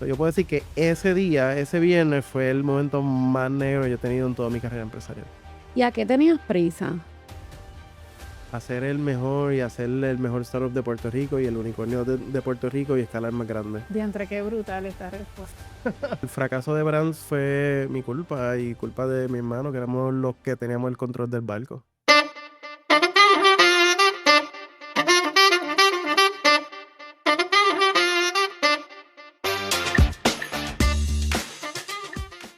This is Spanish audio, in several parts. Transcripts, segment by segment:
Yo puedo decir que ese día, ese viernes, fue el momento más negro que yo he tenido en toda mi carrera empresarial. ¿Y a qué tenías prisa? Hacer el mejor y hacer el mejor startup de Puerto Rico y el unicornio de Puerto Rico y escalar más grande. Diantre, qué brutal esta respuesta. El fracaso de Brands fue mi culpa y culpa de mi hermano, que éramos los que teníamos el control del barco.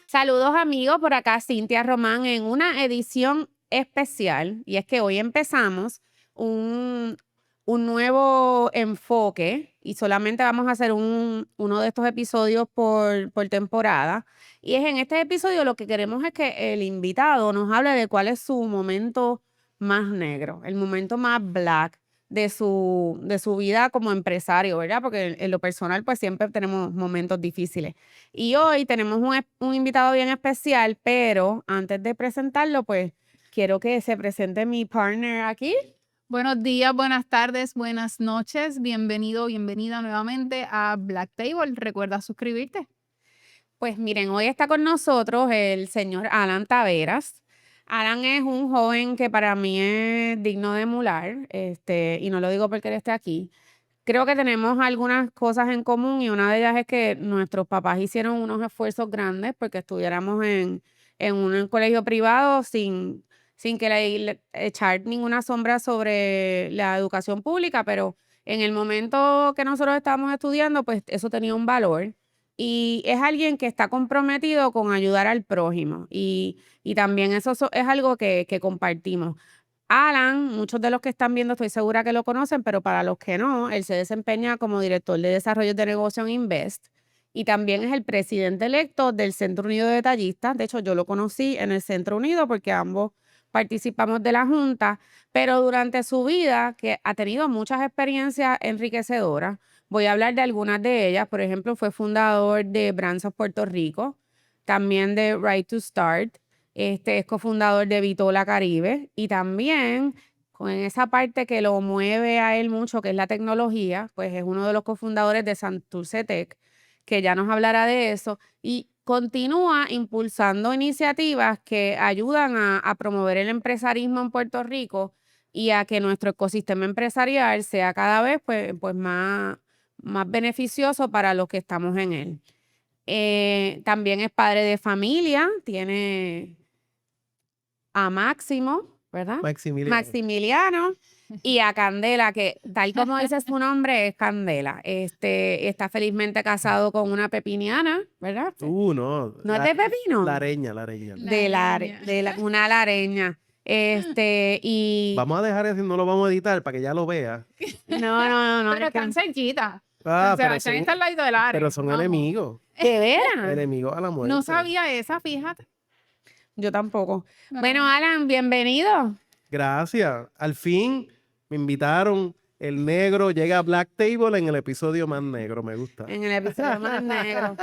Saludos amigos, por acá Cintia Román en una edición especial, y es que hoy empezamos un nuevo enfoque y solamente vamos a hacer uno de estos episodios por temporada, y es en este episodio lo que queremos es que el invitado nos hable de cuál es su momento más negro, el momento más black de su vida como empresario, ¿verdad? Porque en lo personal pues siempre tenemos momentos difíciles. Y hoy tenemos un invitado bien especial, pero antes de presentarlo, pues quiero que se presente mi partner aquí. Buenos días, buenas tardes, buenas noches. Bienvenido, bienvenida nuevamente a Black Table. Recuerda suscribirte. Pues miren, hoy está con nosotros el señor Alan Taveras. Alan es un joven que para mí es digno de emular, y no lo digo porque él esté aquí. Creo que tenemos algunas cosas en común y una de ellas es que nuestros papás hicieron unos esfuerzos grandes porque estuviéramos en un colegio privado sin que echar ninguna sombra sobre la educación pública, pero en el momento que nosotros estábamos estudiando, pues eso tenía un valor. Y es alguien que está comprometido con ayudar al prójimo y también eso es algo que compartimos. Alan, muchos de los que están viendo estoy segura que lo conocen, pero para los que no, él se desempeña como director de desarrollo de negocio en Invest y también es el presidente electo del Centro Unido de Detallistas. De hecho, yo lo conocí en el Centro Unido porque ambos participamos de la junta, pero durante su vida, que ha tenido muchas experiencias enriquecedoras, voy a hablar de algunas de ellas. Por ejemplo, fue fundador de Brands of Puerto Rico, también de Right to Start. Es cofundador de Vitola Caribe y también con esa parte que lo mueve a él mucho, que es la tecnología, pues es uno de los cofundadores de Santurce Tech, que ya nos hablará de eso, y continúa impulsando iniciativas que ayudan a promover el empresarismo en Puerto Rico y a que nuestro ecosistema empresarial sea cada vez pues más beneficioso para los que estamos en él. También es padre de familia, tiene a Máximo, ¿verdad? Maximiliano y a Candela, que tal como dice su nombre, es Candela. Está felizmente casado con una pepiniana, ¿verdad? No. ¿No es de pepino? La areña. Una lareña. Y Vamos a dejar eso y no lo vamos a editar para que ya lo vea. no. Pero están cerquitas. Pero Sebastián está al lado del área. pero son enemigos. ¿de veras? Enemigos a la muerte. No sabía esa, fíjate. Yo tampoco. Bueno, Alan, bienvenido. Gracias. Al fin me invitaron. El negro llega a Black Table en el episodio más negro. Me gusta. En el episodio más negro.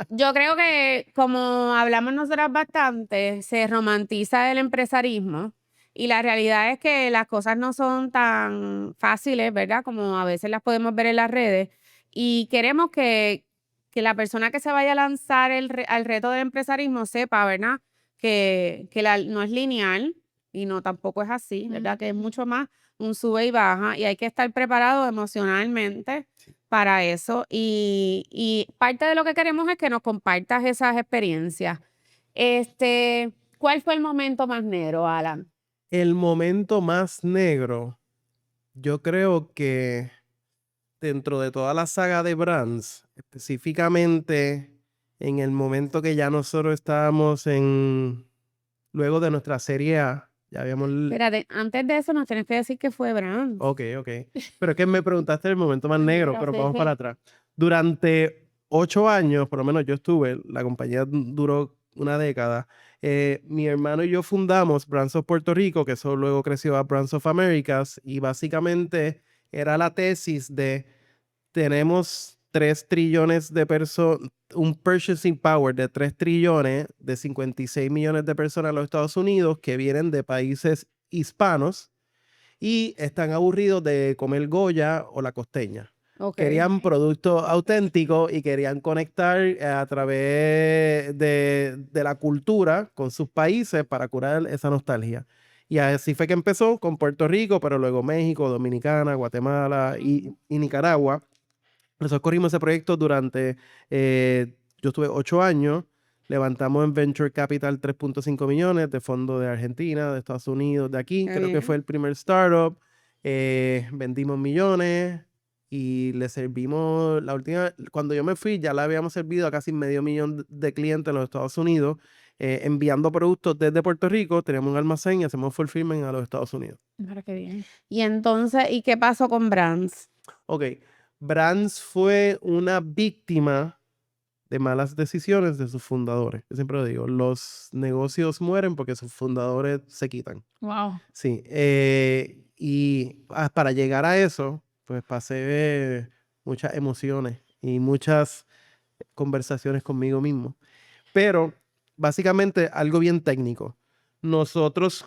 Yo creo que, como hablamos nosotras bastante, se romantiza el empresarismo y la realidad es que las cosas no son tan fáciles, ¿verdad? Como a veces las podemos ver en las redes. Y queremos que la persona que se vaya a lanzar al reto del empresarismo sepa, ¿verdad? Que no es lineal y no tampoco es así, ¿verdad? Que es mucho más un sube y baja y hay que estar preparado emocionalmente para eso. Y parte de lo que queremos es que nos compartas esas experiencias. ¿Cuál fue el momento más negro, Alan? El momento más negro, yo creo que dentro de toda la saga de Brands, específicamente en el momento que ya nosotros estábamos luego de nuestra serie A, ya habíamos... Espérate, antes de eso nos tienes que decir que fue Brands. Ok. Pero es que me preguntaste el momento más negro, pero vamos para atrás. Durante 8 años, por lo menos yo estuve, la compañía duró una década. Mi hermano y yo fundamos Brands of Puerto Rico, que eso luego creció a Brands of Americas, y básicamente era la tesis de tenemos 3 trillones de personas, un purchasing power de 3 trillones de 56 millones de personas en los Estados Unidos que vienen de países hispanos y están aburridos de comer Goya o la costeña. Ok. Querían productos auténticos y querían conectar a través de la cultura con sus países para curar esa nostalgia. Y así fue que empezó con Puerto Rico, pero luego México, Dominicana, Guatemala y Nicaragua. Nosotros corrimos ese proyecto durante, yo estuve 8 años, levantamos en Venture Capital 3.5 millones de fondos de Argentina, de Estados Unidos, de aquí. Qué Creo que bien. fue el primer startup. Vendimos millones y le servimos, cuando yo me fui ya le habíamos servido a casi medio millón de clientes en los Estados Unidos, enviando productos desde Puerto Rico. Teníamos un almacén y hacemos fulfillment a los Estados Unidos. Mira qué bien. Y entonces, ¿y qué pasó con Brands? Ok, Brands fue una víctima de malas decisiones de sus fundadores. Yo siempre lo digo, los negocios mueren porque sus fundadores se quitan. Wow. Sí, y para llegar a eso, pues pasé muchas emociones y muchas conversaciones conmigo mismo. Pero básicamente algo bien técnico. Nosotros,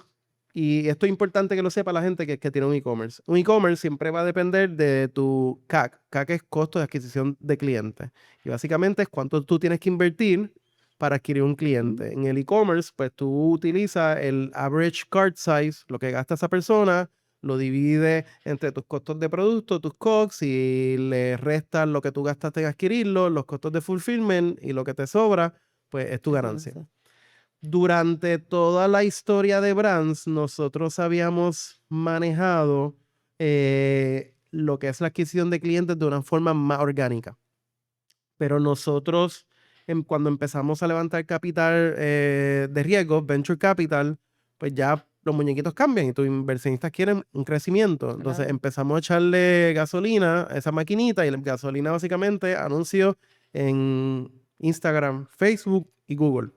y esto es importante que lo sepa la gente que tiene un e-commerce. Un e-commerce siempre va a depender de tu CAC. CAC es costo de adquisición de clientes. Y básicamente es cuánto tú tienes que invertir para adquirir un cliente. En el e-commerce, pues tú utilizas el average cart size, lo que gasta esa persona, lo divide entre tus costos de producto, tus COGS, y le restas lo que tú gastaste en adquirirlo, los costos de fulfillment, y lo que te sobra, pues es tu ganancia. Durante toda la historia de Brands, nosotros habíamos manejado lo que es la adquisición de clientes de una forma más orgánica. Pero nosotros, cuando empezamos a levantar capital de riesgo, venture capital, pues ya los muñequitos cambian y tus inversionistas quieren un crecimiento. Entonces Claro. empezamos a echarle gasolina a esa maquinita, y la gasolina básicamente anuncios en Instagram, Facebook y Google.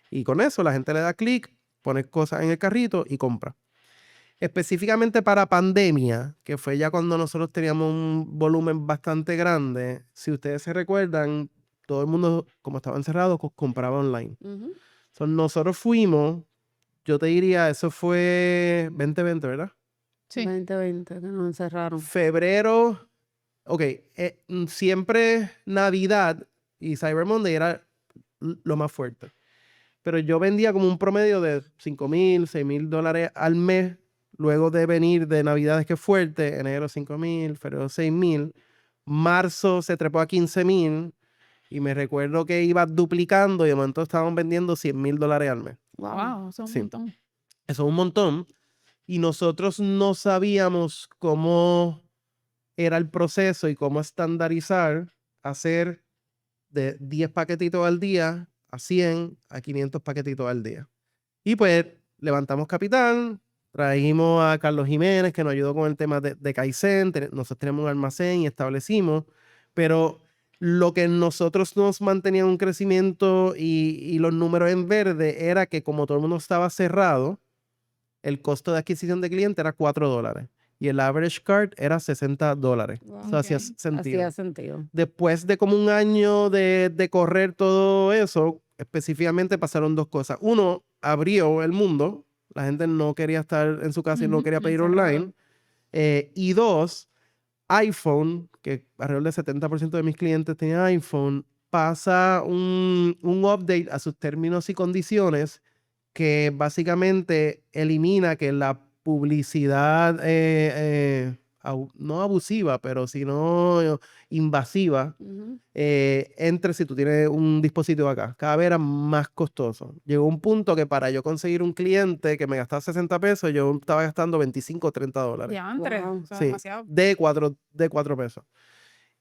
Y con eso la gente le da clic, pone cosas en el carrito y compra. Específicamente para pandemia, que fue ya cuando nosotros teníamos un volumen bastante grande, si ustedes se recuerdan, todo el mundo, como estaba encerrado, compraba online. Ujú. So, nosotros fuimos, yo te diría, eso fue 2020, ¿verdad? Sí. 2020, que nos encerraron. Febrero, ok, siempre Navidad y Cyber Monday era lo más fuerte. Pero yo vendía como un promedio de $5,000, $6,000 al mes, luego de venir de Navidades, que es fuerte, enero 5,000, febrero 6,000, marzo se trepó a 15,000, y me recuerdo que iba duplicando y de momento estaban vendiendo $100,000 al mes. Wow. Wow, eso es un Sí. montón. Eso es un montón. Y nosotros no sabíamos cómo era el proceso y cómo estandarizar, hacer de 10 paquetitos al día a 100 a 500 paquetitos al día. Y pues levantamos capital, trajimos a Carlos Jiménez, que nos ayudó con el tema de Kaizen. Nosotros tenemos un almacén y establecimos, pero lo que nosotros nos mantenía un crecimiento y los números en verde era que, como todo el mundo estaba cerrado, el costo de adquisición de cliente era $4 y el average cart era $60. Wow. Eso hacía Ok. sentido. Hacía sentido. Después de como un año de correr todo eso, específicamente pasaron dos cosas. Uno, abrió el mundo. La gente no quería estar en su casa y no Ujú, quería pedir encerrado. online. Y dos, iPhone, que alrededor del 70% de mis clientes tenían iPhone, pasa un update a sus términos y condiciones que básicamente elimina que la publicidad, no abusiva, pero sino invasiva, Ujú. entre si tú tienes un dispositivo acá. Cada vez era más costoso. Llegó un punto que para yo conseguir un cliente que me gastaba 60 pesos, yo estaba gastando 25 o $30. Diantre, Wow. o sea, Sí, demasiado. de 4 pesos.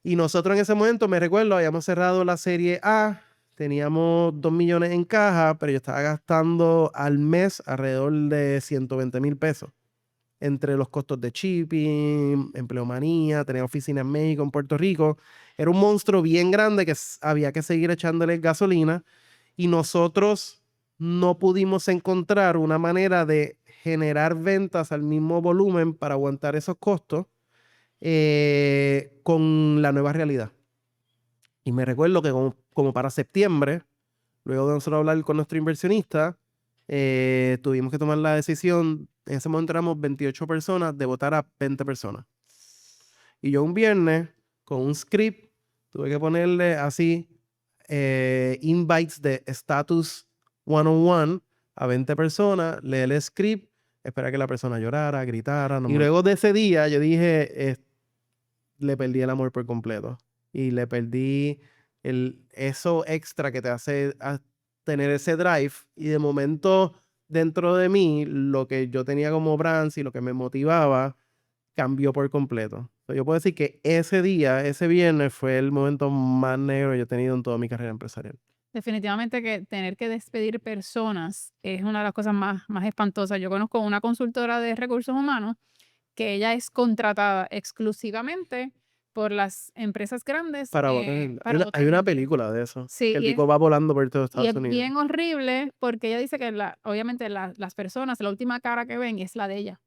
Y nosotros en ese momento, me recuerdo, habíamos cerrado la serie A, teníamos 2 millones en caja, pero yo estaba gastando al mes alrededor de 120,000 pesos. Entre los costos de shipping, empleomanía, tenía oficina en México, en Puerto Rico. Era un monstruo bien grande que había que seguir echándole gasolina, y nosotros no pudimos encontrar una manera de generar ventas al mismo volumen para aguantar esos costos con la nueva realidad. Y me recuerdo que como para septiembre, luego de nosotros hablar con nuestro inversionista, tuvimos que tomar la decisión. En ese momento éramos 28 personas, de votar a 20 personas. Y yo un viernes con un script. Tuve que ponerle así invites de status 101 a 20 personas, leer el script, esperar que la persona llorara, gritara. Y luego de ese día yo dije, le perdí el amor por completo. Y le perdí eso extra que te hace tener ese drive. Y de momento, dentro de mí, lo que yo tenía como brands y lo que me motivaba, cambió por completo. Yo puedo decir que ese día, ese viernes, fue el momento más negro que yo he tenido en toda mi carrera empresarial. Definitivamente que tener que despedir personas es una de las cosas más espantosas. Yo conozco una consultora de recursos humanos que ella es contratada exclusivamente por las empresas grandes Para hay una película de eso. Sí, que el y tipo va volando por todo y Estados es Unidos. bien horrible porque ella dice que obviamente las personas, la última cara que ven es la de ella.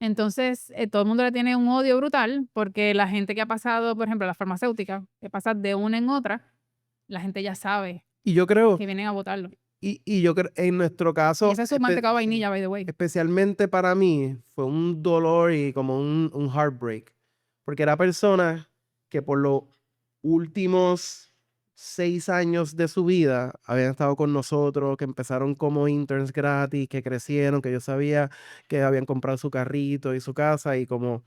Entonces, todo el mundo le tiene un odio brutal porque la gente que ha pasado, por ejemplo, la farmacéutica, que pasa de una en otra, la gente ya sabe Y yo creo, que vienen a votarlo. y yo creo, en nuestro Y caso, ese es su mantecado de vainilla, by the way. especialmente para mí, fue un dolor y como un heartbreak. Porque era persona que por los últimos 6 años de su vida habían estado con nosotros, que empezaron como interns gratis, que crecieron, que yo sabía que habían comprado su carrito y su casa, y como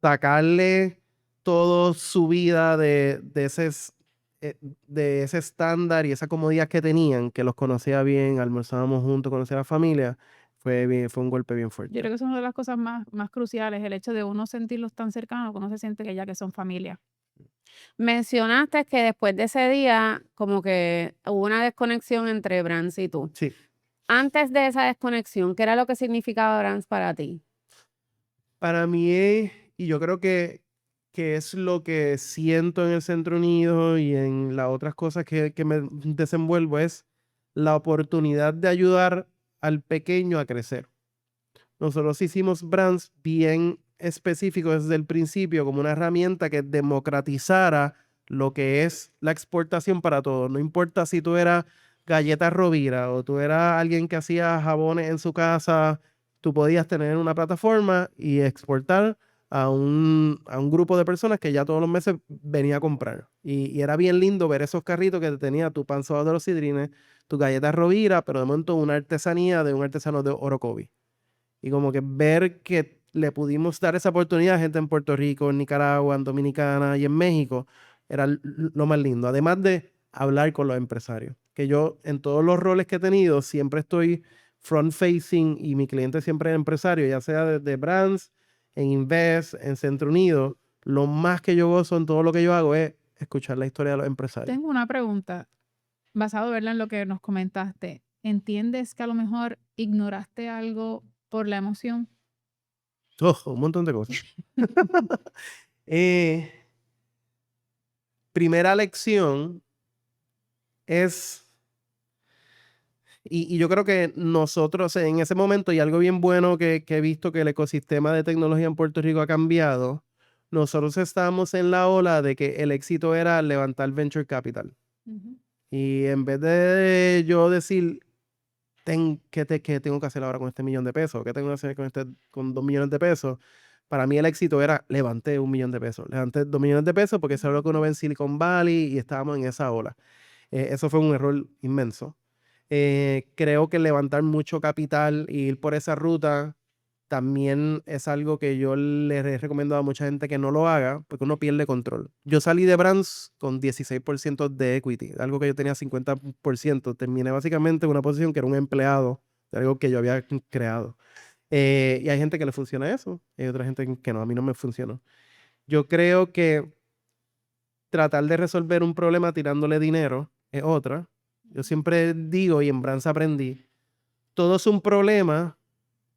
sacarle toda su vida de ese estándar y esa comodidad que tenían, que los conocía bien, almorzábamos juntos, conocía a la familia, fue un golpe bien Yo fuerte. creo que es una de las cosas más cruciales, el hecho de uno sentirlos tan cercanos, que uno se siente que ya que son familia. Mencionaste que después de ese día, como que hubo una desconexión entre Brands y tú. Sí. Antes de esa desconexión, ¿qué era lo que significaba Brands para ti? Para mí es, y yo creo que es lo que siento en el Centro Unido y en las otras cosas que me desenvuelvo, es la oportunidad de ayudar al pequeño a crecer. Nosotros hicimos brands bien específicos desde el principio como una herramienta que democratizara lo que es la exportación para todos. No importa si tú eras Galletas Rovira o tú eras alguien que hacía jabones en su casa, tú podías tener una plataforma y exportar a un grupo de personas que ya todos los meses venía a comprar. Y era bien lindo ver esos carritos que tenía tu pan sobao de los Sidrines, tu Galletas Rovira, pero de momento una artesanía de un artesano de Orocovi. Y como que ver que le pudimos dar esa oportunidad a gente en Puerto Rico, en Nicaragua, en Dominicana y en México, era lo más lindo. Además de hablar con los empresarios. Que yo en todos los roles que he tenido siempre estoy front facing y mi cliente siempre es empresario, ya sea desde Brands, en Invest, en Centro Unido. Lo más que yo gozo en todo lo que yo hago es escuchar la historia de los empresarios. Tengo una pregunta, basado ¿verdad? En lo que nos comentaste. ¿Entiendes que a lo mejor ignoraste algo por la emoción? Un montón de cosas. Primera lección es, y yo creo que nosotros en ese momento, y algo bien bueno que he visto que el ecosistema de tecnología en Puerto Rico ha cambiado, nosotros estábamos en la ola de que el éxito era levantar venture capital. Y en vez de yo decir, ¿qué tengo que hacer ahora con este $1 millón? ¿Qué tengo que hacer con 2 millones de pesos? Para mí el éxito era levanté $1 millón. Levanté 2 millones de pesos porque eso es lo que uno ve en Silicon Valley y estábamos en esa ola. Eso fue un error inmenso. Creo que levantar mucho capital e ir por esa ruta también es algo que yo le he recomendado a mucha gente que no lo haga porque uno pierde control. Yo salí de Brands con 16% de equity, algo que yo tenía 50%. Terminé básicamente en una posición que era un empleado de algo que yo había creado. Y hay gente que le funciona eso, y hay otra gente que no, a mí no me funcionó. Yo creo que tratar de resolver un problema tirándole dinero es otra. Yo siempre digo, y en Brands aprendí, todo es un problema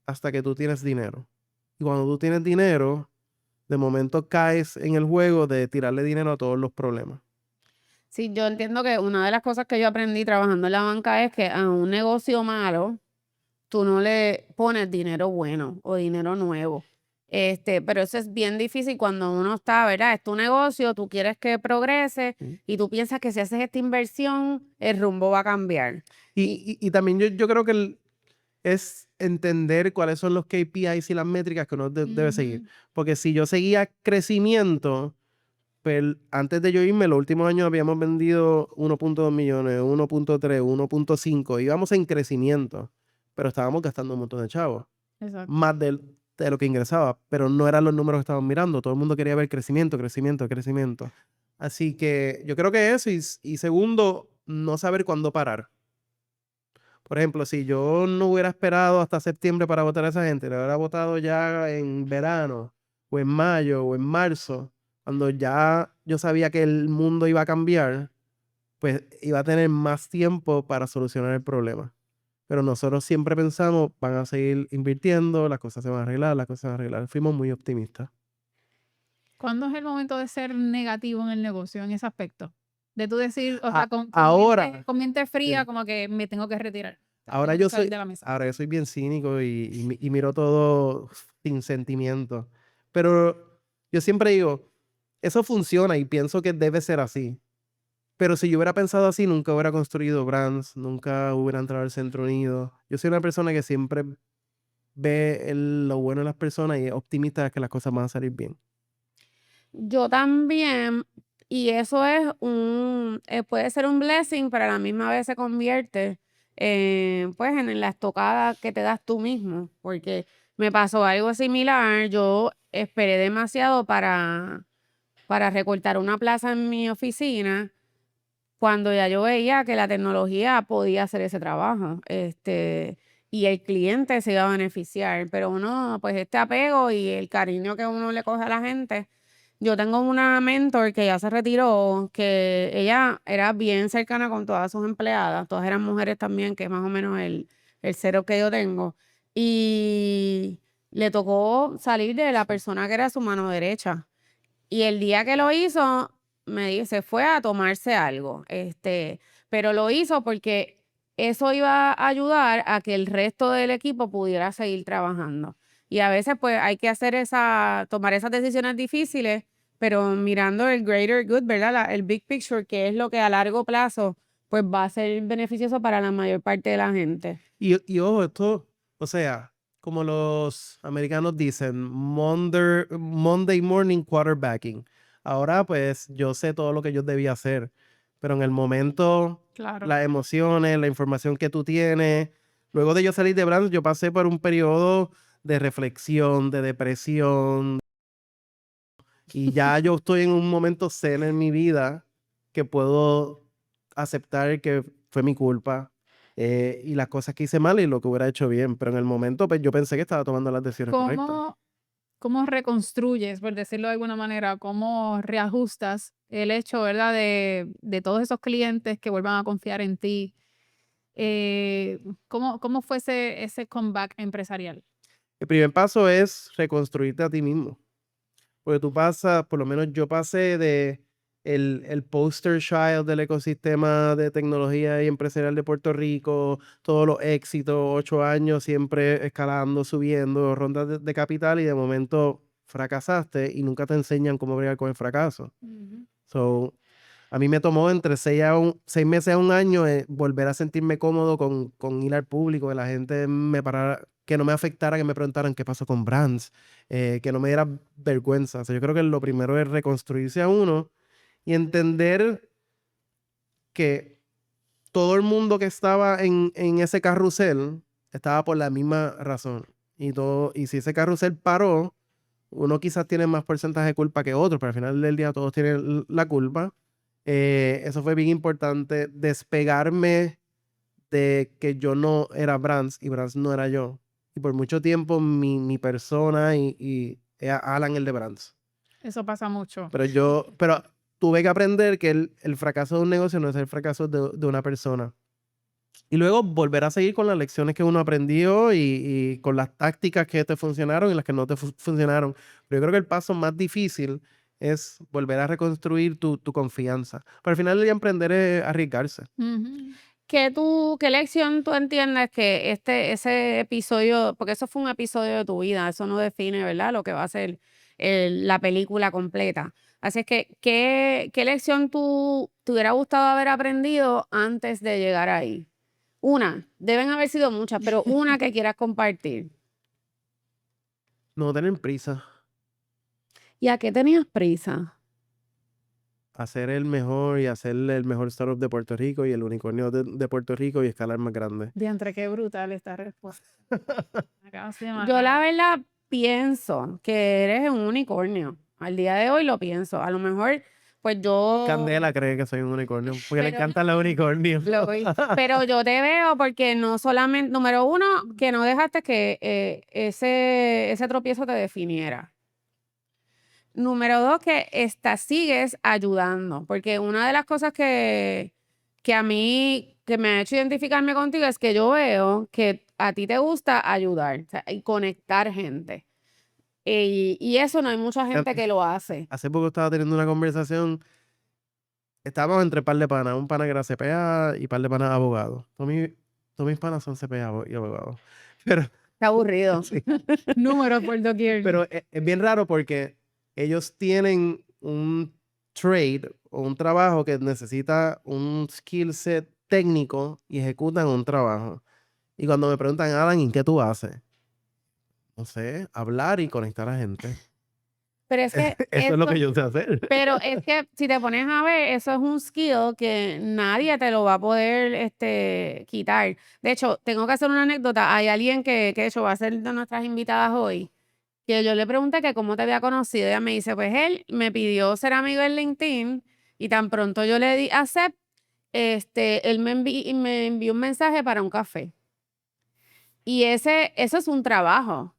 hasta que tú tienes dinero. Y cuando tú tienes dinero, de momento caes en el juego de tirarle dinero a todos los problemas. Sí, yo entiendo que una de las cosas que yo aprendí trabajando en la banca es que a un negocio malo, tú no le pones dinero bueno o dinero nuevo. Pero eso es bien difícil cuando uno está, ¿verdad? Es tu negocio, tú quieres que progrese y tú piensas que si haces esta inversión, el rumbo va a cambiar. Y también yo creo que es entender cuáles son los KPIs y las métricas que uno debe seguir. Porque si yo seguía crecimiento, Pero antes de yo irme, los últimos años habíamos vendido 1.2 millones, 1.3, 1.5. Íbamos en crecimiento, pero estábamos gastando un montón de chavos. Exacto. Más de lo que ingresaba, pero no eran los números que estaban mirando. Todo el mundo quería ver crecimiento, crecimiento, crecimiento. Así que yo creo que eso, y segundo, no saber cuándo parar. Por ejemplo, si yo no hubiera esperado hasta septiembre para votar a esa gente, le hubiera votado ya en verano, o en mayo, o en marzo, cuando ya yo sabía que el mundo iba a cambiar, pues iba a tener más tiempo para solucionar el problema. Pero nosotros siempre pensamos, van a seguir invirtiendo, las cosas se van a arreglar, las cosas se van a arreglar. Fuimos muy optimistas. ¿Cuándo es el momento de ser negativo en el negocio, en ese aspecto? De tú decir, o sea, Ahora, con mente fría, sí. como que me tengo que retirar. O sea, ahora tengo que yo salir soy, de la mesa. ahora yo soy bien cínico y miro todo sin sentimiento. Pero yo siempre digo, eso funciona y pienso que debe ser así. Pero si yo hubiera pensado así, nunca hubiera construido brands, nunca hubiera entrado al Centro Unido. Yo soy una persona que siempre ve lo bueno en las personas y es optimista de que las cosas van a salir bien. Yo también, y eso es puede ser un blessing, pero a la misma vez se convierte pues en la estocada que te das tú mismo, porque me pasó algo similar. Yo esperé demasiado para recortar una plaza en mi oficina cuando ya yo veía que la tecnología podía hacer ese trabajo, y el cliente se iba a beneficiar, pero uno, pues este apego y el cariño que uno le coge a la gente. Yo tengo una mentor que ya se retiró, que ella era bien cercana con todas sus empleadas, todas eran mujeres también, que es más o menos el cero que yo tengo, y le tocó salir de la persona que era su mano derecha. Y el día que lo hizo, me dice, fue a tomarse algo, pero lo hizo porque eso iba a ayudar a que el resto del equipo pudiera seguir trabajando. Y a veces, pues, hay que tomar esas decisiones difíciles, pero mirando el greater good, ¿verdad? El big picture, que es lo que a largo plazo, pues, va a ser beneficioso para la mayor parte de la gente. Y ojo, esto, o sea, como los americanos dicen, Monday morning quarterbacking. Ahora, pues, yo sé todo lo que yo debía hacer, pero en el momento, Claro. las emociones, la información que tú tienes. Luego de yo salir de Brands, yo pasé por un periodo de reflexión, de depresión, y ya yo estoy en un momento zen en mi vida que puedo aceptar que fue mi culpa, y las cosas que hice mal y lo que hubiera hecho bien. Pero en el momento, pues yo pensé que estaba tomando las decisiones correctas. ¿Cómo reconstruyes, por decirlo de alguna manera, cómo reajustas el hecho, ¿verdad? De todos esos clientes que vuelvan a confiar en ti? ¿Cómo fue ese comeback empresarial? El primer paso es reconstruirte a ti mismo. Porque tú pasas, por lo menos yo pasé de el poster child del ecosistema de tecnología y empresarial de Puerto Rico, todos los éxitos, 8 años siempre escalando, subiendo, rondas de capital, y de momento fracasaste y nunca te enseñan cómo bregar con el fracaso. So, a mí me tomó entre 6 meses a un año volver a sentirme cómodo con ir al público, que la gente me parara, que no me afectara, que me preguntaran qué pasó con Brands, que no me diera vergüenza. O sea, yo creo que lo primero es reconstruirse a uno y entender que todo el mundo que estaba en ese carrusel estaba por la misma razón. Y si ese carrusel paró, uno quizás tiene más porcentaje de culpa que otro, pero al final del día todos tienen la culpa. Eso fue bien importante, despegarme de que yo no era Brands y Brands no era yo. Y por mucho tiempo mi persona y era Alan el de Brands. Eso pasa mucho. Pero tuve que aprender que el fracaso de un negocio no es el fracaso de una persona. Y luego volver a seguir con las lecciones que uno aprendió y con las tácticas que te funcionaron y las que no te funcionaron. Pero yo creo que el paso más difícil es volver a reconstruir tu confianza. Pero al final el día emprender es arriesgarse. Ujú. ¿Qué lección tú entiendes que ese episodio, porque eso fue un episodio de tu vida, eso no define, ¿verdad?, lo que va a ser la película completa. Así es que, ¿qué lección te hubiera gustado haber aprendido antes de llegar ahí? Una, deben haber sido muchas, pero una que quieras compartir. No tener prisa. ¿Y a qué tenías prisa? a ser el mejor y a ser el mejor startup de Puerto Rico y el unicornio de Puerto Rico y escalar más grande. Diantre, qué brutal esta respuesta. Acabas de Yo la matar. verdad pienso que eres un unicornio. Al día de hoy lo pienso. A lo mejor, pues yo... Candela cree que soy un unicornio porque le Pero- encantan los unicornios. Pero yo te veo porque no solamente, número uno, que no dejaste que ese tropiezo te definiera. Número dos, que sigues ayudando, porque una de las cosas que a mí, que me ha hecho identificarme contigo es que yo veo que a ti te gusta ayudar, o sea, y conectar gente. Y eso no hay mucha gente que lo hace. Hace poco estaba teniendo una conversación. Estábamos entre par de panas, un pana que era CPA y par de panas abogados. Todos mis panas son CPA y abogados. Pero, Está aburrido. sí, Números por doquier. pero es bien raro porque ellos tienen un trade o un trabajo que necesita un skill set técnico y ejecutan un trabajo. Y cuando me preguntan, Alan, ¿y qué tú haces? No sé, hablar y conectar a gente. Pero es que Eso es lo que yo sé hacer. pero es que si te pones a ver, eso es un skill que nadie te lo va a poder quitar. De hecho, tengo que hacer una anécdota. Hay alguien que de hecho va a ser de nuestras invitadas hoy, que yo le pregunté que cómo te había conocido. Ella me dice, pues él me pidió ser amigo en LinkedIn y tan pronto yo le di accept, él me envió un mensaje para un café. Y eso es un trabajo.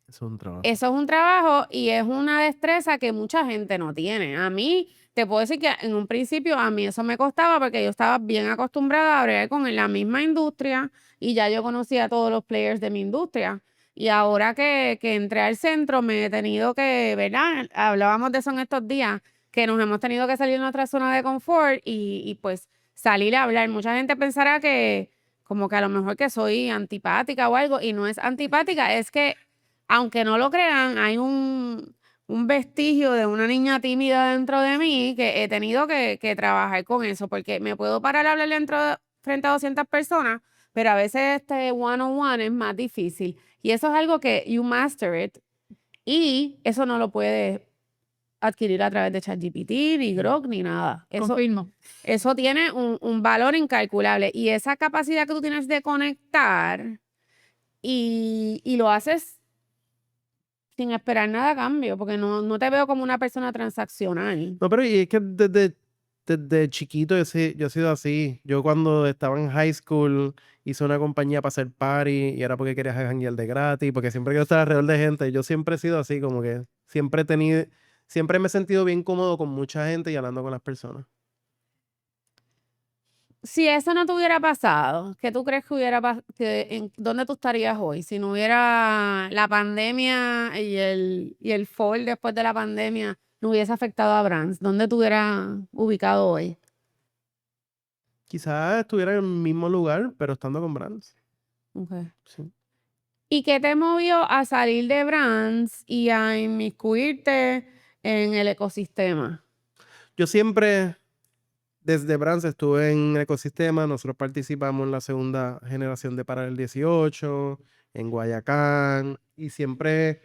Es un trabajo. Eso es un trabajo y es una destreza que mucha gente no tiene. A mí, te puedo decir que en un principio a mí eso me costaba porque yo estaba bien acostumbrada a bregar con la misma industria y ya yo conocía a todos los players de mi industria. Y ahora que entré al centro me he tenido que, ¿verdad? Hablábamos de eso en estos días, que nos hemos tenido que salir de nuestra zona de confort y pues salir a hablar. Mucha gente pensará que como que a lo mejor que soy antipática o algo y no es antipática, es que aunque no lo crean, hay un vestigio de una niña tímida dentro de mí que he tenido que trabajar con eso, porque me puedo parar a hablar frente a 200 personas, pero a veces este one-on-one es más difícil. Y eso es algo que you master it, y eso no lo puedes adquirir a través de ChatGPT, ni Grok, ni nada. Confirmo. Eso tiene un valor incalculable. Y esa capacidad que tú tienes de conectar y lo haces sin esperar nada a cambio, porque no te veo como una persona transaccional. No, pero y es que desde chiquito yo he sido así. Yo cuando estaba en high school hice una compañía para hacer party y era porque quería janguear de gratis, porque siempre quiero estar alrededor de gente. Yo siempre he sido así, como que siempre me he sentido bien cómodo con mucha gente y hablando con las personas. Si eso no te hubiera pasado, ¿qué tú crees que hubiera pasado? ¿Dónde tú estarías hoy? Si no hubiera la pandemia y el fall después de la pandemia, no hubiese afectado a Brands, ¿dónde tú hubieras ubicado hoy? Quizás estuviera en el mismo lugar, pero estando con brands. Okay. Sí. ¿Y qué te movió a salir de Brands y a inmiscuirte en el ecosistema? Yo siempre, desde brands, estuve en el ecosistema. Nosotros participamos en la segunda generación de Para el 18, en Guayacán, y siempre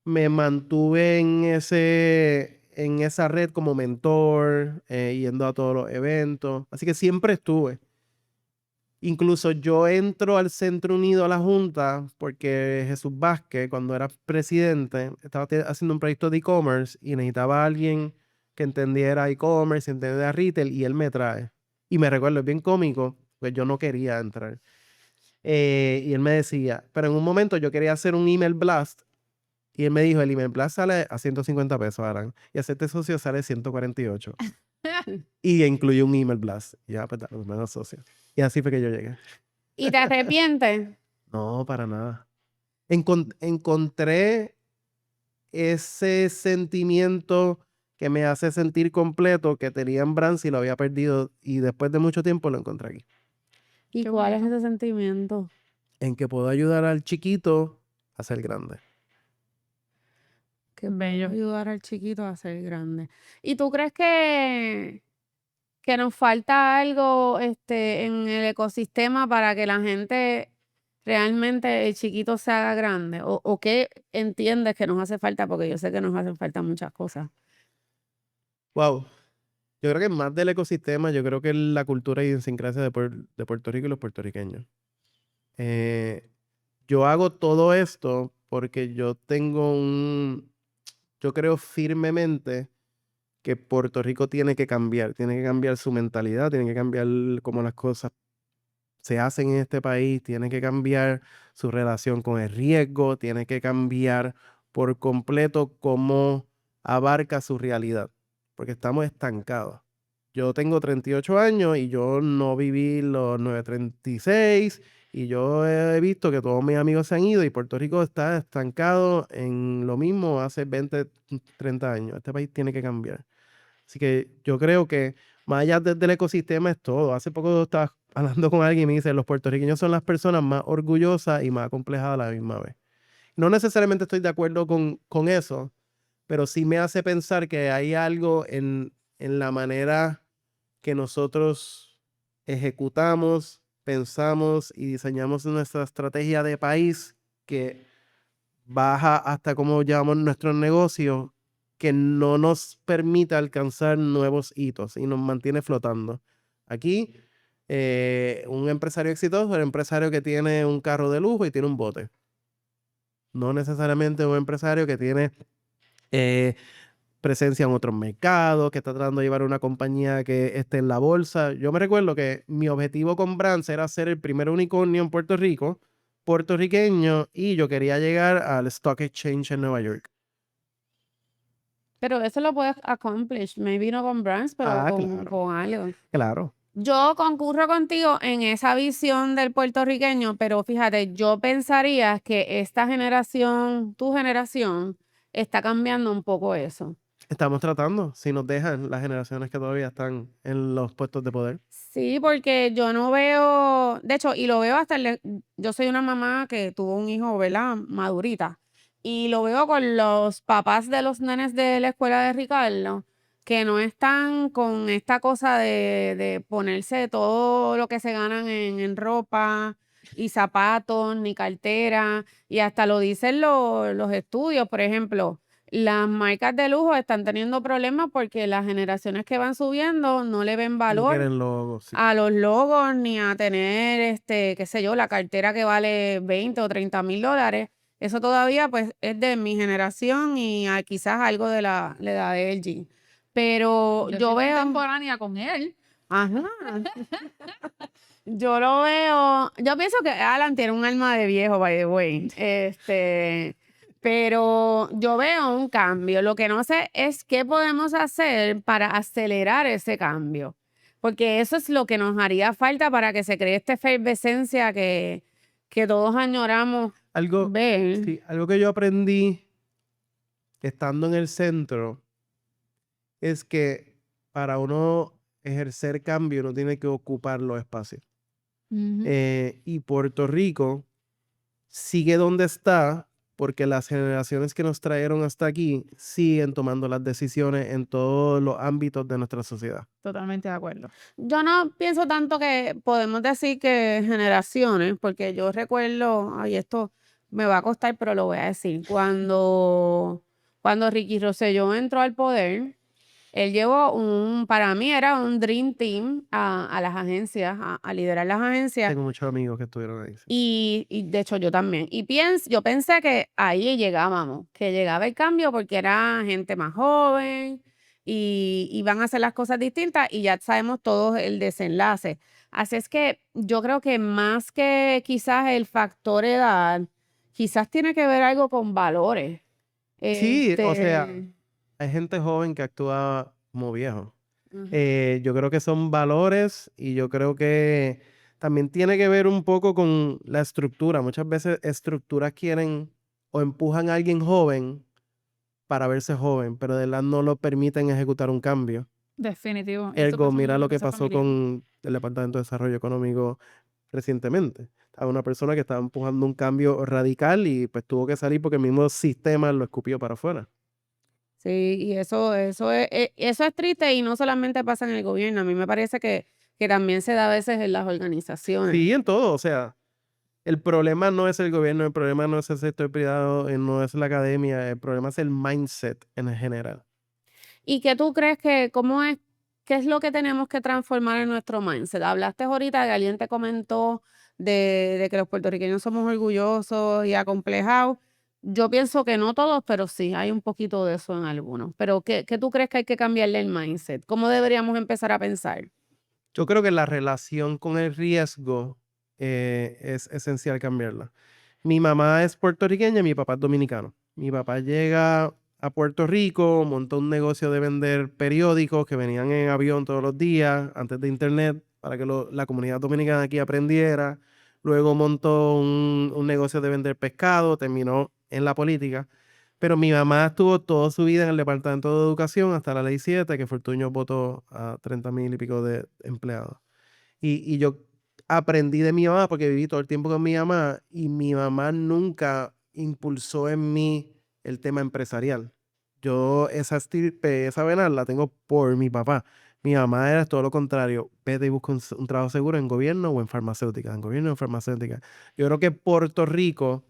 me mantuve en esa red como mentor, yendo a todos los eventos. Así que siempre estuve. Incluso yo entro al Centro Unido a la Junta porque Jesús Vázquez, cuando era presidente, estaba haciendo un proyecto de e-commerce y necesitaba a alguien que entendiera e-commerce, entendiera retail, y él me trae. Y me recuerdo, es bien cómico, pues yo no quería entrar. Y él me decía, pero en un momento yo quería hacer un email blast. Y él me dijo, el email blast sale a 150 pesos, Aran. Y hacerte socio sale 148. Y incluye un email blast. Y ya, pues, dale, me hago socio. Y así fue que yo llegué. ¿Y te arrepientes? No, para nada. Encontré ese sentimiento que me hace sentir completo que tenía en Brands y lo había perdido. Y después de mucho tiempo lo encontré aquí. ¿Y Qué cuál es bonito. ese sentimiento? En que puedo ayudar al chiquito a ser grande. Que Bello. ayudar al chiquito a ser grande. ¿Y tú crees que nos falta algo en el ecosistema para que la gente realmente, el chiquito se haga grande? ¿O qué entiendes que nos hace falta? Porque yo sé que nos hacen falta muchas cosas. Wow. Yo creo que más del ecosistema, yo creo que es la cultura y idiosincrasia de Puerto Rico y los puertorriqueños. Yo hago todo esto porque yo creo firmemente que Puerto Rico tiene que cambiar su mentalidad, tiene que cambiar cómo las cosas se hacen en este país, tiene que cambiar su relación con el riesgo, tiene que cambiar por completo cómo abarca su realidad, porque estamos estancados. Yo tengo 38 años y yo no viví los 936 y yo he visto que todos mis amigos se han ido y Puerto Rico está estancado en lo mismo hace 20, 30 años. Este país tiene que cambiar. Así que yo creo que más allá del ecosistema es todo. Hace poco estaba hablando con alguien y me dice, los puertorriqueños son las personas más orgullosas y más acomplejadas a la misma vez. No necesariamente estoy de acuerdo con eso, pero sí me hace pensar que hay algo en la manera que nosotros ejecutamos, pensamos y diseñamos nuestra estrategia de país que baja hasta cómo llevamos nuestros negocios, que no nos permite alcanzar nuevos hitos y nos mantiene flotando. Aquí, un empresario exitoso es un empresario que tiene un carro de lujo y tiene un bote. No necesariamente un empresario que tiene presencia en otros mercados, que está tratando de llevar una compañía que esté en la bolsa. Yo me recuerdo que mi objetivo con Brands era ser el primer unicornio en Puerto Rico, puertorriqueño, y yo quería llegar al Stock Exchange en Nueva York. Pero eso lo puedes accomplish, maybe no con brands, pero Claro, con algo. claro. Yo concurro contigo en esa visión del puertorriqueño, pero fíjate, yo pensaría que esta generación, tu generación, está cambiando un poco eso. Estamos tratando, si nos dejan las generaciones que todavía están en los puestos de poder. Sí, porque yo no veo, de hecho, y lo veo yo soy una mamá que tuvo un hijo, ¿verdad? Madurita. Y lo veo con los papás de los nenes de la escuela de Ricardo, que no están con esta cosa de ponerse todo lo que se ganan en ropa y zapatos, ni cartera, y hasta lo dicen los estudios, por ejemplo. Las marcas de lujo están teniendo problemas porque las generaciones que van subiendo no le ven No valor quieren logos, sí. a los logos ni a tener, qué sé yo, la cartera que vale 20 o 30 mil dólares. Eso todavía pues es de mi generación y quizás algo de la edad de LG. Pero Yo yo soy veo, contemporánea con él. ajá, yo lo veo, yo pienso que Alan tiene un alma de viejo, by the way. Pero yo veo un cambio. Lo que no sé es qué podemos hacer para acelerar ese cambio. Porque eso es lo que nos haría falta para que se cree esta efervescencia que todos añoramos Algo, ver. sí, algo que yo aprendí estando en el centro es que para uno ejercer cambio uno tiene que ocupar los espacios. Ujú. Y Puerto Rico sigue donde está porque las generaciones que nos trajeron hasta aquí siguen tomando las decisiones en todos los ámbitos de nuestra sociedad. Totalmente de acuerdo. Yo no pienso tanto que podemos decir que generaciones, porque yo recuerdo, ay, esto me va a costar, pero lo voy a decir. Cuando Ricky Rosselló entró al poder, él llevó para mí era un dream team a las agencias, a liderar las agencias. Tengo muchos amigos que estuvieron ahí. Sí. Y de hecho yo también. Yo pensé que ahí llegábamos, que llegaba el cambio porque era gente más joven y iban a hacer las cosas distintas y ya sabemos todos el desenlace. Así es que yo creo que más que quizás el factor edad, quizás tiene que ver algo con valores. Sí, o sea, Este, hay gente joven que actúa como viejo. ujú. Yo creo que son valores y yo creo que también tiene que ver un poco con la estructura. Muchas veces estructuras quieren o empujan a alguien joven para verse joven, pero de verdad no lo permiten ejecutar un cambio. Definitivo. Esto Ergo, pasa en mira la lo que empresa pasó familiar. con el Departamento de Desarrollo Económico recientemente. Estaba una persona que estaba empujando un cambio radical y pues tuvo que salir porque el mismo sistema lo escupió para afuera. Sí, y eso es triste y no solamente pasa en el gobierno, a mí me parece que también se da a veces en las organizaciones. Sí, en todo, o sea, el problema no es el gobierno, el problema no es el sector privado, no es la academia, el problema es el mindset en general. ¿Y qué tú crees cómo es ¿qué es lo que tenemos que transformar en nuestro mindset? Hablaste ahorita que alguien te comentó de que los puertorriqueños somos orgullosos y acomplejados. Yo pienso que no todos, pero sí, hay un poquito de eso en algunos. Pero ¿qué tú crees que hay que cambiarle el mindset? ¿Cómo deberíamos empezar a pensar? Yo creo que la relación con el riesgo es esencial cambiarla. Mi mamá es puertorriqueña y mi papá es dominicano. Mi papá llega a Puerto Rico, montó un negocio de vender periódicos que venían en avión todos los días, antes de internet, para que la comunidad dominicana aquí aprendiera. Luego montó un negocio de vender pescado, terminó en la política. Pero mi mamá estuvo toda su vida en el Departamento de Educación hasta la Ley 7, que Fortuño votó a 30,000 y pico de empleados. Y yo aprendí de mi mamá porque viví todo el tiempo con mi mamá y mi mamá nunca impulsó en mí el tema empresarial. Yo esa estirpe, esa vena la tengo por mi papá. Mi mamá era todo lo contrario. Vete y busca un trabajo seguro en gobierno o en farmacéutica. En gobierno o en farmacéutica. Yo creo que Puerto Rico,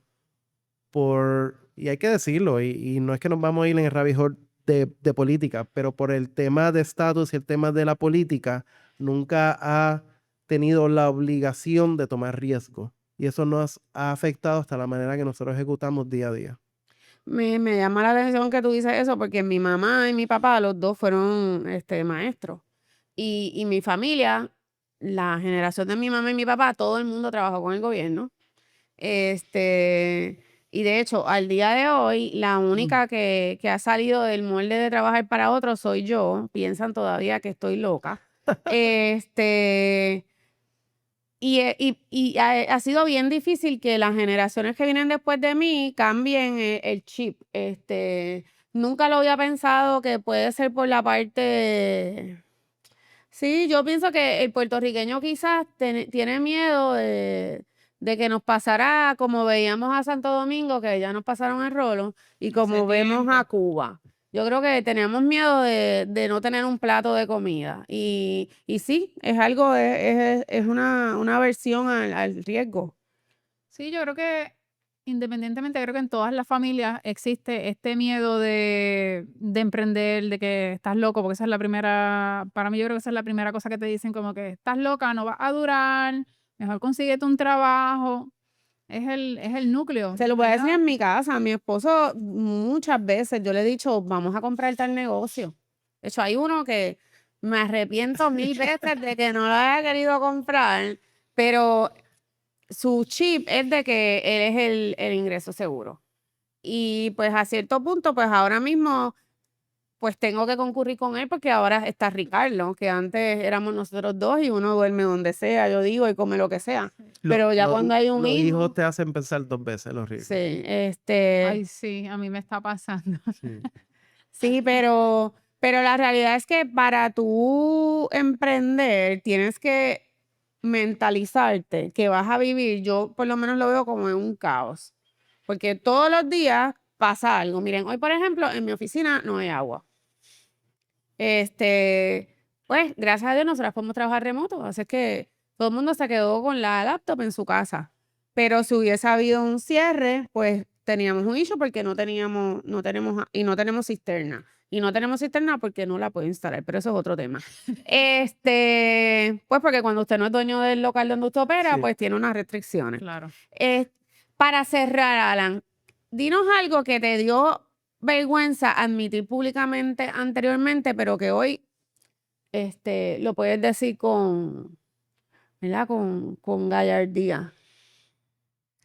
y hay que decirlo, y no es que nos vamos a ir en el rabbit hole de política, pero por el tema de estatus y el tema de la política, nunca ha tenido la obligación de tomar riesgo. Y eso nos ha afectado hasta la manera que nosotros ejecutamos día a día. Me llama la atención que tú dices eso porque mi mamá y mi papá, los dos fueron maestros. Y mi familia, la generación de mi mamá y mi papá, todo el mundo trabajó con el gobierno. Y de hecho, al día de hoy, la única que ha salido del molde de trabajar para otros soy yo. Piensan todavía que estoy loca. Y ha sido bien difícil que las generaciones que vienen después de mí cambien el chip. Nunca lo había pensado que puede ser por la parte. Sí, yo pienso que el puertorriqueño quizás tiene miedo de que nos pasará como veíamos a Santo Domingo, que ya nos pasaron el rolo, y como Hace vemos a tiempo. Cuba. Yo creo que tenemos miedo de no tener un plato de comida. Y sí, es algo, es una aversión al riesgo. Sí, yo creo que independientemente, creo que en todas las familias existe este miedo de emprender, de que estás loco, porque esa es la primera, para mí yo creo que esa es la primera cosa que te dicen, como que estás loca, no vas a durar, mejor consíguete un trabajo. Es el núcleo, Se lo voy a decir ¿verdad? en mi casa. A mi esposo muchas veces yo le he dicho, vamos a comprar tal negocio. De hecho, hay uno que me arrepiento 1000 veces de que no lo haya querido comprar, pero su chip es de que él es el ingreso seguro. Y pues a cierto punto, pues ahora mismo, pues tengo que concurrir con él porque ahora está Ricardo, que antes éramos nosotros dos y uno duerme donde sea, yo digo, y come lo que sea. Pero ya cuando hay un Los hijos hijo, te hacen pensar 2 veces los riesgos. sí, Ay, sí, a mí me está pasando. Sí. sí, pero la realidad es que para tú emprender tienes que mentalizarte que vas a vivir, yo por lo menos lo veo como en un caos, porque todos los días pasa algo. Miren, hoy por ejemplo en mi oficina no hay agua. Pues gracias a Dios nosotros podemos trabajar remoto, así es que todo el mundo se quedó con la laptop en su casa. Pero si hubiese habido un cierre, pues teníamos un issue porque no tenemos cisterna. Y no tenemos cisterna porque no la puedo instalar, pero eso es otro tema. Pues porque cuando usted no es dueño del local donde usted opera, Sí. pues tiene unas restricciones. Claro. Para cerrar, Alan, dinos algo que te dio vergüenza admitir públicamente anteriormente, pero que hoy lo puedes decir ¿verdad? Con gallardía.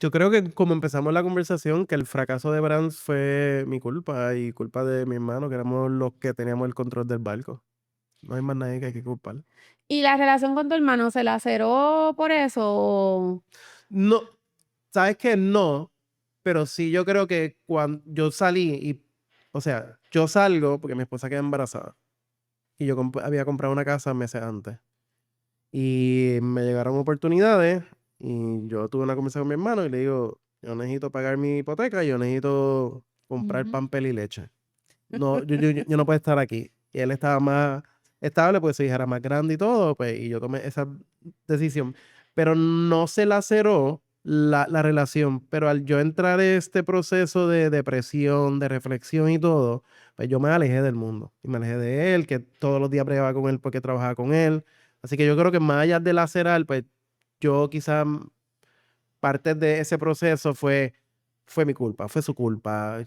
Yo creo que como empezamos la conversación, que el fracaso de Brands fue mi culpa y culpa de mi hermano, que éramos los que teníamos el control del barco. No hay más nadie que hay que culpar. ¿Y la relación con tu hermano se laceró por eso? No, sabes que no, pero sí yo creo que cuando yo salí o sea, yo salgo porque mi esposa queda embarazada y yo había comprado una casa meses antes y me llegaron oportunidades y yo tuve una conversación con mi hermano y le digo, yo necesito pagar mi hipoteca y yo necesito comprar Ujú. papel y leche. No, yo no puedo estar aquí. Y él estaba más estable, pues su hija era más grande y todo, pues, y yo tomé esa decisión. Pero no se laceró la relación. Pero al yo entrar en este proceso de depresión, de reflexión y todo, pues yo me alejé del mundo. Y me alejé de él, que todos los días bregaba con él porque trabajaba con él. Así que yo creo que más allá de lacerar, pues yo quizá parte de ese proceso fue mi culpa, fue su culpa.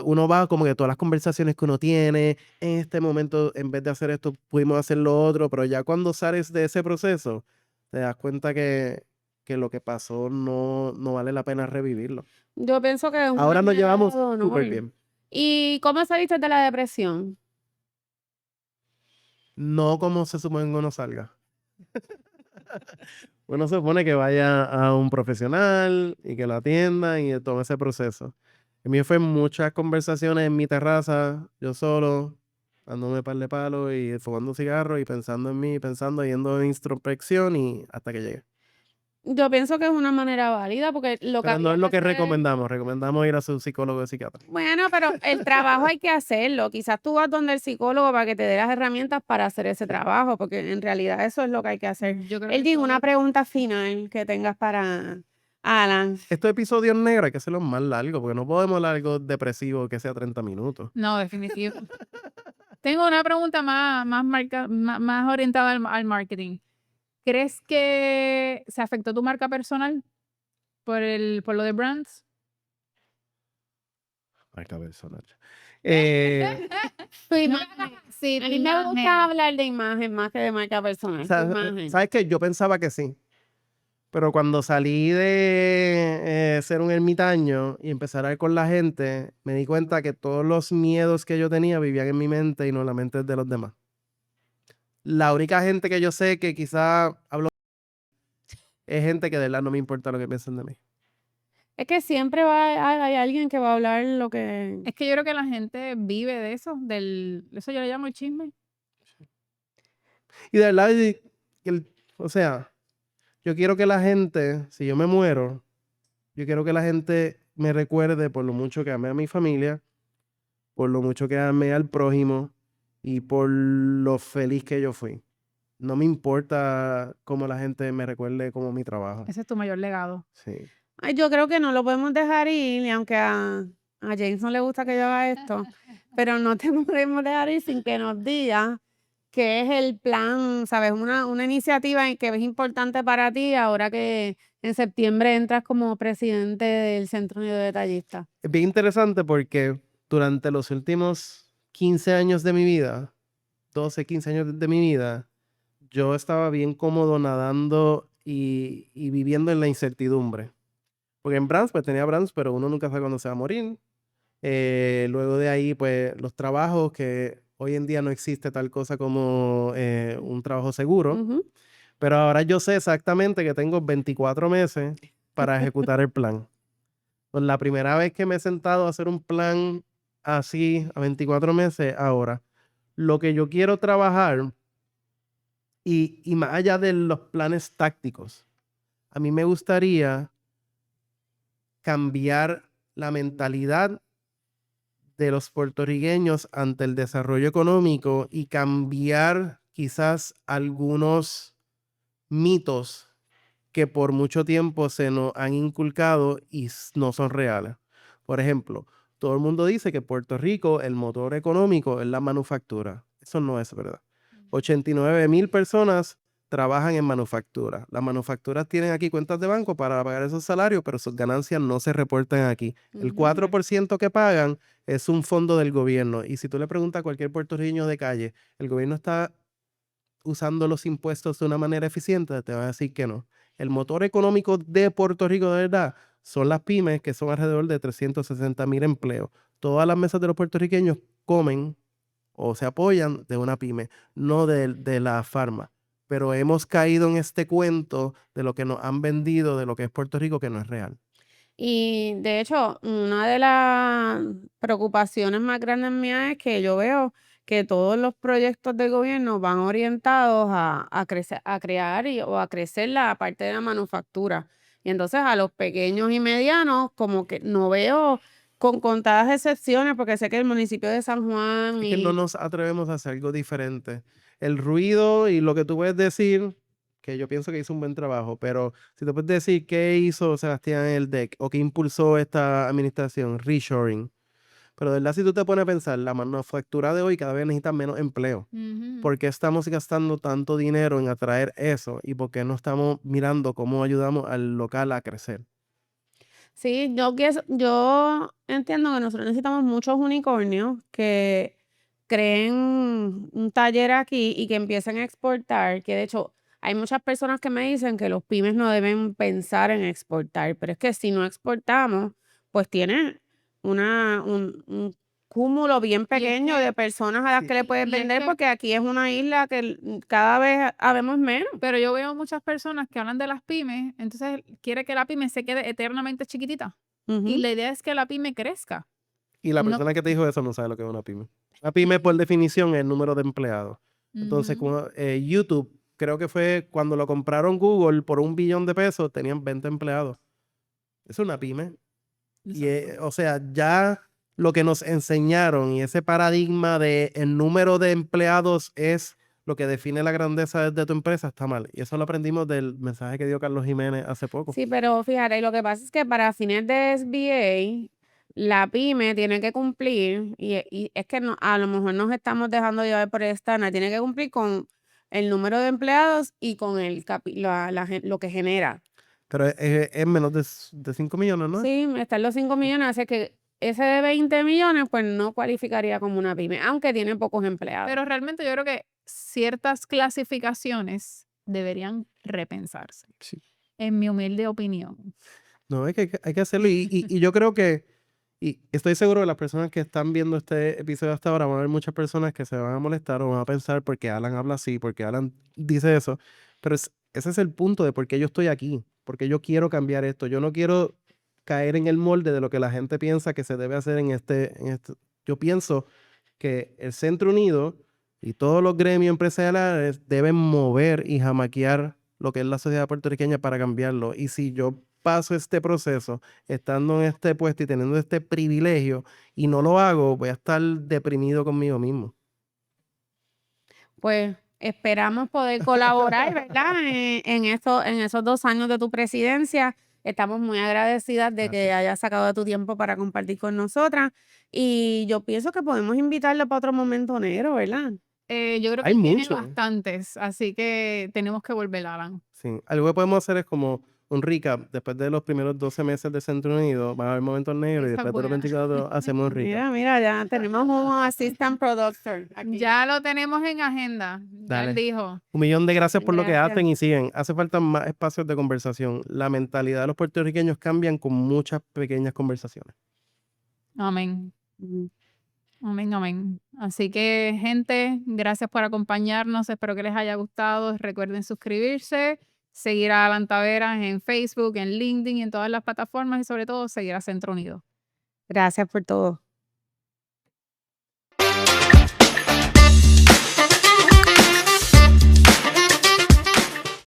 Uno va como que todas las conversaciones que uno tiene, en este momento, en vez de hacer esto, pudimos hacer lo otro, pero ya cuando sales de ese proceso, te das cuenta que lo que pasó no vale la pena revivirlo. Yo pienso que es una Ahora nos medalla llevamos de honor. súper bien. ¿Y cómo saliste de la depresión? No como se supone que uno salga. Uno se supone que vaya a un profesional y que lo atienda y tome ese proceso. El mío fue muchas conversaciones en mi terraza, yo solo, dándome par de palos y fumando cigarros y pensando en mí, pensando, yendo en introspección y hasta que llegue. Yo pienso que es una manera válida porque lo que Pero no había es lo que hacer- recomendamos ir a su psicólogo o psiquiatra. Bueno, pero el trabajo hay que hacerlo. Quizás tú vas donde el psicólogo para que te dé las herramientas para hacer ese trabajo, porque en realidad eso es lo que hay que hacer. Yo creo Él que dijo una todo- pregunta final que tengas para Alan. Estos episodios negros hay que hacerlos más largos porque no podemos hablar algo depresivo que sea 30 minutos. No, definitivo. Tengo una pregunta más orientada al marketing. ¿Crees que se afectó tu marca personal por lo de brands? Marca personal. Tu imagen. Sí, A mí me gusta hablar de imagen más que de marca personal. Tu imagen. ¿Sabes qué? Yo pensaba que sí. Pero cuando salí de ser un ermitaño y empezar a ir con la gente, me di cuenta que todos los miedos que yo tenía vivían en mi mente y no en la mente de los demás. La única gente que yo sé que quizá hablo es gente que de verdad no me importa lo que piensen de mí. Es que siempre hay alguien que va a hablar lo que... Es que yo creo que la gente vive de eso, eso yo le llamo el chisme. Y de verdad, o sea, yo quiero que la gente, si yo me muero, yo quiero que la gente me recuerde por lo mucho que amé a mi familia, por lo mucho que amé al prójimo y por lo feliz que yo fui. No me importa cómo la gente me recuerde como mi trabajo. Ese es tu mayor legado. Sí. Ay, yo creo que no lo podemos dejar ir, y aunque a James no le gusta que yo haga esto, pero no te podemos dejar ir sin que nos diga qué es el plan, ¿sabes? Una iniciativa que es importante para ti ahora que en septiembre entras como presidente del Centro Unido de Detallistas. Es bien interesante porque durante los últimos 15 años de mi vida, 12, 15 años de mi vida, yo estaba bien cómodo nadando y viviendo en la incertidumbre. Porque en Brands, pues tenía Brands, pero uno nunca sabe cuándo se va a morir. Luego de ahí, pues los trabajos, que hoy en día no existe tal cosa como un trabajo seguro. Ujú. Pero ahora yo sé exactamente que tengo 24 meses para ejecutar el plan. Pues la primera vez que me he sentado a hacer un plan así a 24 meses, ahora, lo que yo quiero trabajar y más allá de los planes tácticos, a mí me gustaría cambiar la mentalidad de los puertorriqueños ante el desarrollo económico y cambiar quizás algunos mitos que por mucho tiempo se nos han inculcado y no son reales. Por ejemplo, todo el mundo dice que Puerto Rico, el motor económico es la manufactura. Eso no es verdad. 89,000 personas trabajan en manufactura. Las manufacturas tienen aquí cuentas de banco para pagar esos salarios, pero sus ganancias no se reportan aquí. El Ujú. 4% que pagan es un fondo del gobierno. Y si tú le preguntas a cualquier puertorriqueño de calle, ¿el gobierno está usando los impuestos de una manera eficiente? Te va a decir que no. El motor económico de Puerto Rico de verdad son las pymes, que son alrededor de 360,000 empleos. Todas las mesas de los puertorriqueños comen o se apoyan de una pyme, no de la farma. Pero hemos caído en este cuento de lo que nos han vendido de lo que es Puerto Rico, que no es real. Y de hecho, una de las preocupaciones más grandes mías es que yo veo que todos los proyectos del gobierno van orientados a crecer, a crear o a crecer la parte de la manufactura. Y entonces a los pequeños y medianos, como que no veo, con contadas excepciones, porque sé que el municipio de San Juan Es que no y nos atrevemos a hacer algo diferente. El ruido y lo que tú puedes decir que yo pienso que hizo un buen trabajo, pero si te puedes decir qué hizo Sebastián en el DEC o qué impulsó esta administración, reshoring. Pero de verdad, si tú te pones a pensar, la manufactura de hoy cada vez necesita menos empleo. Ujú. ¿Por qué estamos gastando tanto dinero en atraer eso? ¿Y por qué no estamos mirando cómo ayudamos al local a crecer? Sí, yo entiendo que nosotros necesitamos muchos unicornios que creen un taller aquí y que empiecen a exportar, que de hecho hay muchas personas que me dicen que los pymes no deben pensar en exportar, pero es que si no exportamos, pues tiene un cúmulo bien Y es pequeño que de personas a las Sí. que le puedes y es vender, que porque aquí es una isla que cada vez habemos menos. pero yo veo muchas personas que hablan de las pymes, entonces quiere que la pyme se quede eternamente chiquitita. Y Ujú. la idea es que la pyme crezca. Y la No persona que te dijo eso no sabe lo que es una pyme. Una pyme, por definición, es el número de empleados. Entonces, Ujú. YouTube, creo que fue cuando lo compraron Google por $1 billón, tenían 20 empleados. Es una pyme. Y, Exacto. o sea, ya lo que nos enseñaron y ese paradigma de el número de empleados es lo que define la grandeza de tu empresa está mal. Y eso lo aprendimos del mensaje que dio Carlos Jiménez hace poco. Sí, pero fíjate, lo que pasa es que para fines de SBA, la pyme tiene que cumplir, y es que a lo mejor nos estamos dejando llevar por esta, tiene que cumplir con el número de empleados y con lo que genera. Pero es menos de 5 millones, ¿no? Sí, están los 5 millones, así que ese de 20 millones, pues no cualificaría como una pyme, aunque tiene pocos empleados. Pero realmente yo creo que ciertas clasificaciones deberían repensarse, Sí. en mi humilde opinión. No, hay que hacerlo. Y yo creo que, y estoy seguro de las personas que están viendo este episodio hasta ahora, van a haber muchas personas que se van a molestar o van a pensar porque Alan habla así, porque Alan dice eso. Pero ese es el punto de por qué yo estoy aquí, porque yo quiero cambiar esto. Yo no quiero caer en el molde de lo que la gente piensa que se debe hacer en este. Yo pienso que el Centro Unido y todos los gremios empresariales deben mover y jamaquear lo que es la sociedad puertorriqueña para cambiarlo. Y si yo paso este proceso estando en este puesto y teniendo este privilegio y no lo hago, voy a estar deprimido conmigo mismo. Pues esperamos poder colaborar, ¿verdad? En esos 2 años de tu presidencia. Estamos muy agradecidas de que Gracias. hayas sacado tu tiempo para compartir con nosotras. Y yo pienso que podemos invitarlo para otro momento negro, ¿verdad? Yo creo que Hay él tiene mucho. bastantes, así que tenemos que volver, Alan. Sí. Algo que podemos hacer es como un recap. Después de los primeros 12 meses de Centro Unido, van a haber momentos negros y Esa es después de los buena. 24 hacemos un recap. Mira, ya tenemos un assistant productor aquí. Ya lo tenemos en agenda. Ya él Dale. dijo. 1 millón de gracias por lo que Gracias. hacen y siguen. Hace falta más espacios de conversación. La mentalidad de los puertorriqueños cambian con muchas pequeñas conversaciones. Amén. Ujú. Amén, amén. Así que, gente, gracias por acompañarnos. Espero que les haya gustado. Recuerden suscribirse, seguir a Alan Taveras en Facebook, en LinkedIn y en todas las plataformas y sobre todo seguir a Centro Unido. Gracias por todo.